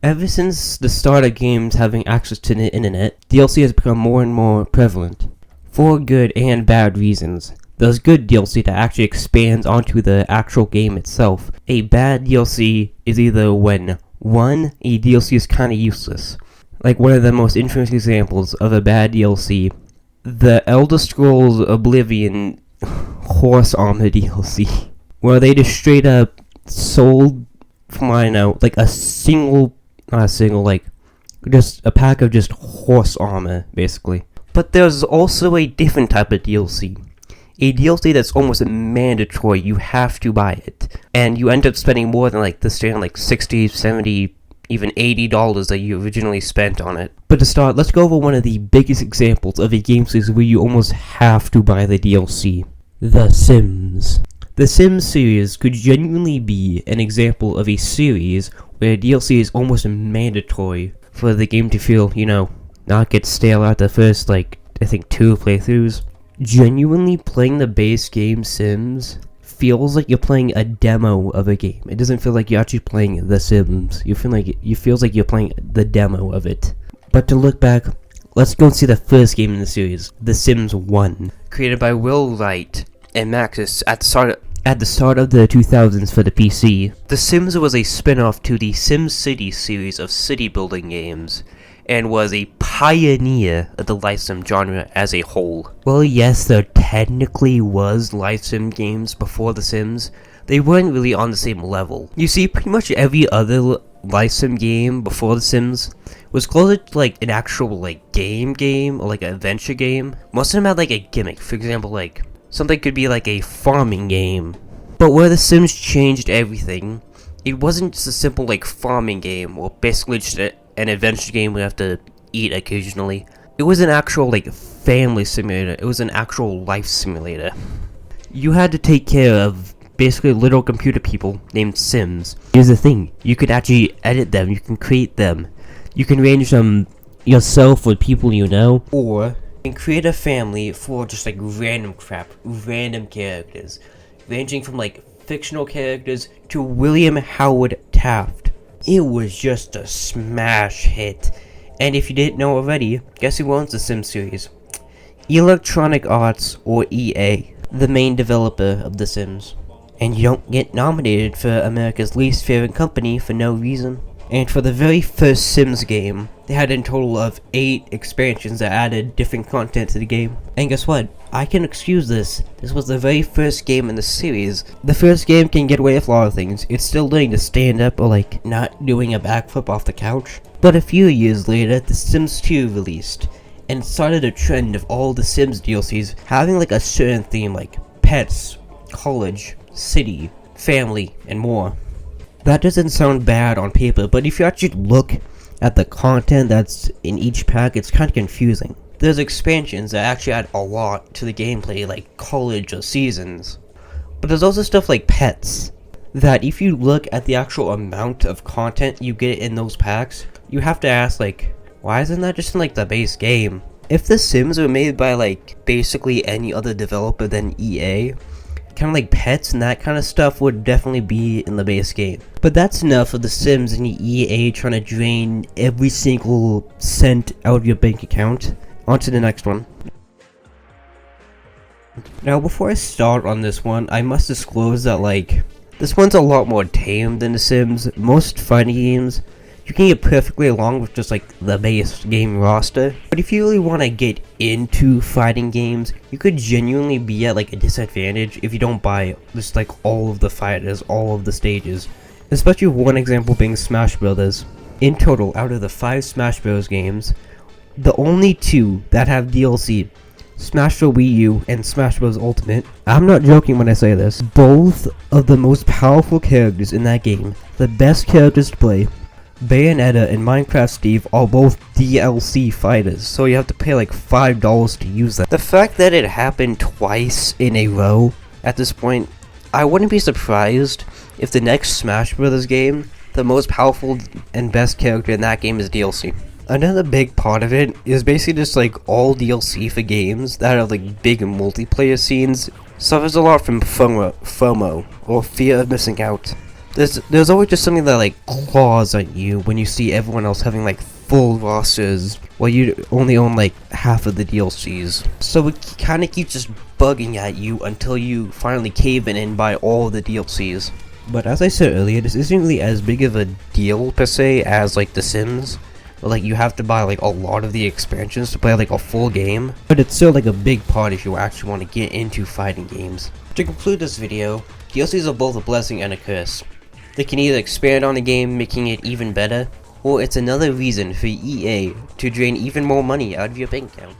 Ever since the start of games having access to the internet, DLC has become more and more prevalent, for good and bad reasons. There's good DLC that actually expands onto the actual game itself. A bad DLC is either when, one, a DLC is kinda useless. Like one of the most infamous examples of a bad DLC, the Elder Scrolls Oblivion Horse Armor DLC, where they just straight up sold, from what I know, like just a pack of just horse armor, basically. But there's also a different type of DLC. A DLC that's almost mandatory, you have to buy it. And you end up spending more than the standard $60, $70, even $80 that you originally spent on it. But to start, let's go over one of the biggest examples of a game series where you almost have to buy the DLC. The Sims. The Sims series could genuinely be an example of a series where DLC is almost mandatory for the game to feel, not get stale after the first, I think 2 playthroughs. Genuinely playing the base game Sims feels like you're playing a demo of a game. It doesn't feel like you're actually playing The Sims. It feels like you're playing the demo of it. But to look back, let's go and see the first game in the series, The Sims 1. Created by Will Wright and Maxis at the start of the 2000s for the PC. The Sims was a spin-off to the SimCity series of city building games, and was a pioneer of the life sim genre as a whole. Well, yes, there technically was life sim games before The Sims. They weren't really on the same level. You see, pretty much every other life sim game before The Sims was closer to an actual game or an adventure game. Most of them had a gimmick. For example, something could be a farming game. But where The Sims changed everything, it wasn't just a simple farming game or basically just an adventure game we have to eat occasionally. It was an actual family simulator. It was an actual life simulator. You had to take care of basically little computer people named Sims. Here's the thing, you could actually edit them, you can create them. You can arrange them yourself with people you know, or you can create a family for just random crap, random characters, ranging from fictional characters to William Howard Taft. It was just a smash hit. And if you didn't know already, guess who owns the Sims series? Electronic Arts, or EA, the main developer of The Sims. And you don't get nominated for America's least favorite company for no reason. And for the very first Sims game, they had a total of 8 expansions that added different content to the game. And guess what? I can excuse this. This was the very first game in the series. The first game can get away with a lot of things. It's still learning to stand up or not doing a backflip off the couch. But a few years later, The Sims 2 released, and started a trend of all the Sims DLCs having a certain theme like pets, college, city, family, and more. That doesn't sound bad on paper, but if you actually look at the content that's in each pack, it's kind of confusing. There's expansions that actually add a lot to the gameplay, like college or seasons. But there's also stuff like pets, that if you look at the actual amount of content you get in those packs, you have to ask, why isn't that just in the base game? If The Sims were made by basically any other developer than EA, kind of pets and that kind of stuff would definitely be in the base game. But that's enough of The Sims and EA trying to drain every single cent out of your bank account. On to the next one. Now, before I start on this one, I must disclose that this one's a lot more tame than The Sims. Most fighting games, you can get perfectly along with just the base game roster. But if you really want to get into fighting games, you could genuinely be at a disadvantage if you don't buy just all of the fighters, all of the stages. Especially one example being Smash Brothers. In total, out of the 5 Smash Bros games, the only 2 that have DLC, Smash for Wii U and Smash Bros Ultimate, I'm not joking when I say this, both of the most powerful characters in that game, the best characters to play, Bayonetta and Minecraft Steve, are both DLC fighters, so you have to pay $5 to use them. The fact that it happened twice in a row at this point, I wouldn't be surprised if the next Smash Bros game, the most powerful and best character in that game is DLC. Another big part of it is basically just all DLC for games that have big multiplayer scenes suffers a lot from FOMO, or fear of missing out. There's always just something that like claws at you when you see everyone else having like full rosters while you only own like half of the DLCs. So it kind of keeps just bugging at you until you finally cave in and buy all of the DLCs. But as I said earlier, this isn't really as big of a deal per se as like The Sims. But like you have to buy like a lot of the expansions to play like a full game. But it's still like a big part if you actually want to get into fighting games. To conclude this video, DLCs are both a blessing and a curse. They can either expand on the game, making it even better, or it's another reason for EA to drain even more money out of your bank account.